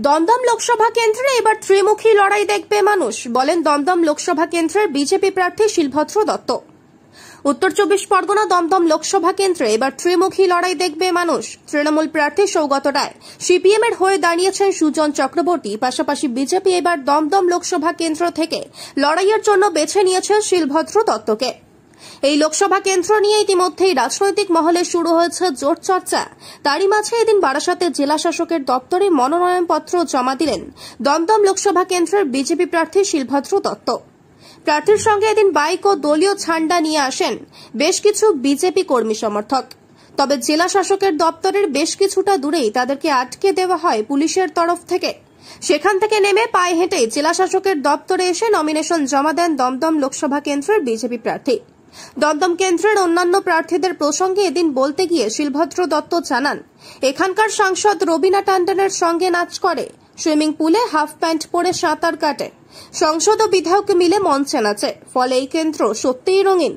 দমদম লোকসভা কেন্দ্রে এবার ত্রিমুখী লড়াই দেখবে মানুষ, বলেন দমদম লোকসভা কেন্দ্রের বিজেপি প্রার্থী শিলভদ্র দত্ত। উত্তর 24 পরগনা দমদম লোকসভা কেন্দ্রে এবার ত্রিমুখী লড়াই দেখবে মানুষ। তৃণমূল প্রার্থী সৌগত রায়, সিপিএম এর হয়ে দাঁড়িয়েছেন সুজন চক্রবর্তী, পাশাপাশি বিজেপি এবার দমদম লোকসভা কেন্দ্র থেকে লড়াইয়ের জন্য বেছে নিয়েছে শিলভদ্র দত্তকে। এই লোকসভা কেন্দ্র নিয়ে ইতিমধ্যেই রাজনৈতিক মহলে শুরু হয়েছে জোর চর্চা। তারই মাঝে এদিন বারাসাতে জেলা শাসকের দপ্তরে মনোনয়নপত্র জমা দিলেন দমদম লোকসভা কেন্দ্রের বিজেপি প্রার্থী শিলভদ্র দত্ত। প্রার্থীর সঙ্গে এদিন বাইক ও দলীয় ঝান্ডা নিয়ে আসেন বেশ কিছু বিজেপি কর্মী সমর্থক। তবে জেলা শাসকের দপ্তরের বেশ কিছুটা দূরেই তাদেরকে আটকে দেওয়া হয় পুলিশের তরফ থেকে। সেখান থেকে নেমে পায়ে হেঁটে জেলা শাসকের দপ্তরে এসে নমিনেশন জমা দেন দমদম লোকসভা কেন্দ্রের বিজেপি প্রার্থী। দমদম কেন্দ্রের অন্যান্য প্রার্থীদের প্রসঙ্গে এদিন বলতে গিয়ে শিলভদ্র দত্ত জানান, এখানকার সাংসদ রবিনা ট্যান্ডনের সঙ্গে নাচ করে, সুইমিং পুলে হাফ প্যান্ট পরে সাঁতার কাটে, সংসদ ও বিধায়ক মিলে মঞ্চে নাচে। ফলে এই কেন্দ্র সত্যিই রঙিন।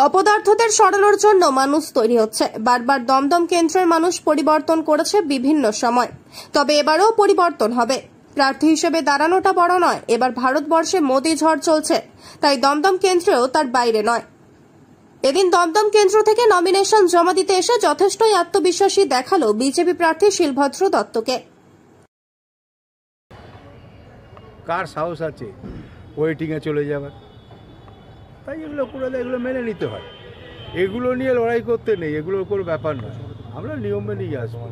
অপদার্থদের সরানোর জন্য মানুষ তৈরি হচ্ছে। বারবার দমদম কেন্দ্রের মানুষ পরিবর্তন করেছে বিভিন্ন সময়, তবে এবারও পরিবর্তন হবে। প্রার্থী হিসেবে দাঁড়ানোটা বড় নয়, এবার ভারতবর্ষে মোদি ঝড় চলছে, তাই দমদম কেন্দ্রেও তার বাইরে নয়। এদিন দমদম কেন্দ্র থেকে নমিনেশন জমা দিতে এসে যথেষ্টই আত্মবিশ্বাসী দেখালো বিজেপি প্রার্থী শিলভদ্র দত্তকে। কার সাহস আছে ওয়েটিংয়ে চলে যাবার? তাই এগুলো পুরোটা এগুলো মেনে নিতে হয়। এগুলো নিয়ে লড়াই করতে নেই, এগুলোর কোনো ব্যাপার নয়। আমরা নিয়ম মেনেই আসবো,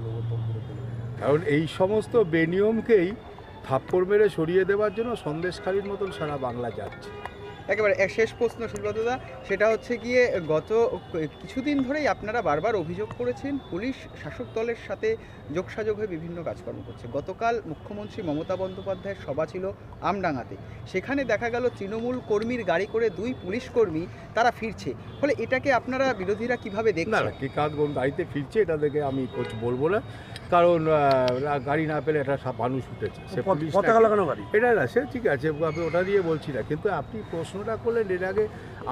কারণ এই সমস্ত বেনিয়মকেই থাপ্পড় মেরে সরিয়ে দেওয়ার জন্য সন্দেশখালীর মতন সারা বাংলা যাচ্ছে। একেবারে শেষ প্রশ্ন শিলভদ্রদা, সেটা হচ্ছে গিয়ে গত কিছুদিন ধরেই আপনারা বারবার অভিযোগ করেছেন পুলিশ শাসক দলের সাথে যোগসাযোগ হয়ে বিভিন্ন কাজকর্ম করছে। গতকাল মুখ্যমন্ত্রী মমতা বন্দ্যোপাধ্যায়ের সভা ছিল আমডাঙ্গাতে, সেখানে দেখা গেল তৃণমূল কর্মীর গাড়ি করে 2 পুলিশ কর্মী তারা ফিরছে। ফলে এটাকে আপনারা বিরোধীরা কিভাবে দেখছেন? না, কি কাজ কোন গাড়িতে ফিরছে এটা দেখে আমি বলবো না, কারণ গাড়ি না পেলে একটা মানুষ উঠেছে, সে পতাকা লাগানো গাড়ি, এটা না, সে ঠিক আছে, ওটা দিয়ে বলছি না। কিন্তু আপনি প্রশ্নটা করলেন এর আগে,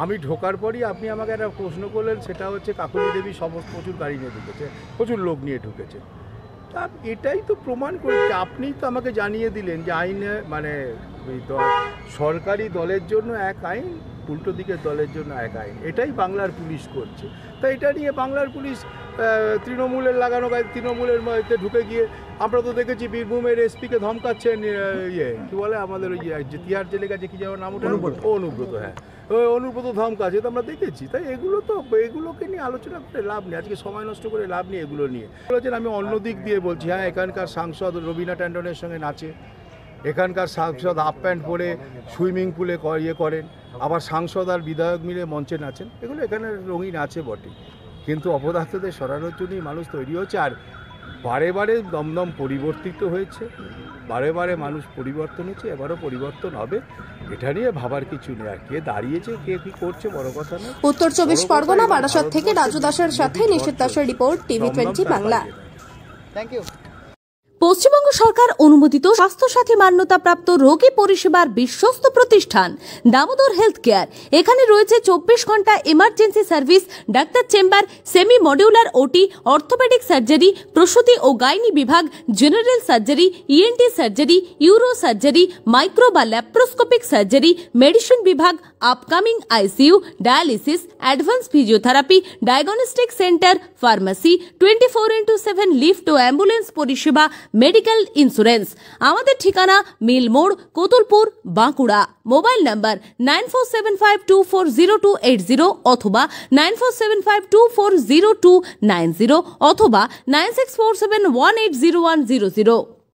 আমি ঢোকার পরই আপনি আমাকে একটা প্রশ্ন করলেন, সেটা হচ্ছে কাকলি দেবী প্রচুর গাড়ি নিয়ে ঢুকেছে, প্রচুর লোক নিয়ে ঢুকেছে। তা এটাই তো প্রমাণ করছে, আপনিই তো আমাকে জানিয়ে দিলেন যে আইনে মানে সরকারি দলের জন্য এক আইন, উল্টো দিকের দলের জন্য এক আইন, এটাই বাংলার পুলিশ করছে। তো এটা নিয়ে বাংলার পুলিশ তৃণমূলের লাগানো গাড়ি, তৃণমূলের মধ্যে ঢুকে গিয়ে আমরা তো দেখেছি বীরভূমের এসপিকে ধমকাচ্ছেন, কি বলে আমাদের ওই যে তিহার জেলের কাছে কি যাওয়ার নাম, অনুব্রত, হ্যাঁ ওই অনুব্রত ধমকাচ্ছে, তো আমরা দেখেছি। তাই এগুলোকে নিয়ে আলোচনা করে লাভ নেই, আজকে সময় নষ্ট করে লাভ নেই এগুলো নিয়ে। বলেছেন আমি অন্য দিক দিয়ে বলছি, হ্যাঁ এখানকার সাংসদ রবিনা ট্যান্ডনের সঙ্গে নাচে, এখানকার সাংসদ হাফ প্যান্ট পরে সুইমিং পুলে করেন, আবার সাংসদ আর বিধায়ক মিলে মঞ্চে নাচেন। এগুলো এখানে রঙিন আছে বটে, কিন্তু অপদার্থদের সরানোর জন্যই মানুষ তৈরি হচ্ছে। আর বারে বারে দমদম পরিবর্তিত হয়েছে, বারে বারে মানুষ পরিবর্তন হচ্ছে, এবারও পরিবর্তন হবে। এটা নিয়ে ভাবার কিছু নেই। আর কে দাঁড়িয়েছে, কে কি করছে, বড় কথা না। উত্তর 24 পরগনা বারাসাত থেকে রাজু দাসের সাথে নিশীথ দাসের report, TV20 Bangla. Thank you. পশ্চিমবঙ্গ সরকার অনুমোদিত স্বাস্থ্যসাথী মান্যতাপ্রাপ্ত রোগী পরিষেবার বিশ্বস্ত প্রতিষ্ঠান দামোদর হেলথ কেয়ার। এখানে রয়েছে 24 ঘন্টা এমার্জেন্সি সার্ভিস, ডাক্তার chamber, semi modular OT, orthopaedic surgery, প্রসূতি ও গাইনি বিভাগ, general surgery, ENT surgery, uro surgery, micro বা ল্যাপ্রোস্কোপিক সার্জারি, মেডিসিন বিভাগ, upcoming ICU, dialysis, advance physiotherapy, diagnostic centre, pharmacy, 24x7 lift ও অ্যাম্বুলেন্স পরিষেবা, মেডিকেল ইন্স্যুরেন্স। আমাদের ঠিকানা মিল মোড়, কোতুলপুর, বাঁকুড়া। মোবাইল নাম্বার 9475240280 অথবা 9475240290 অথবা 9647180100।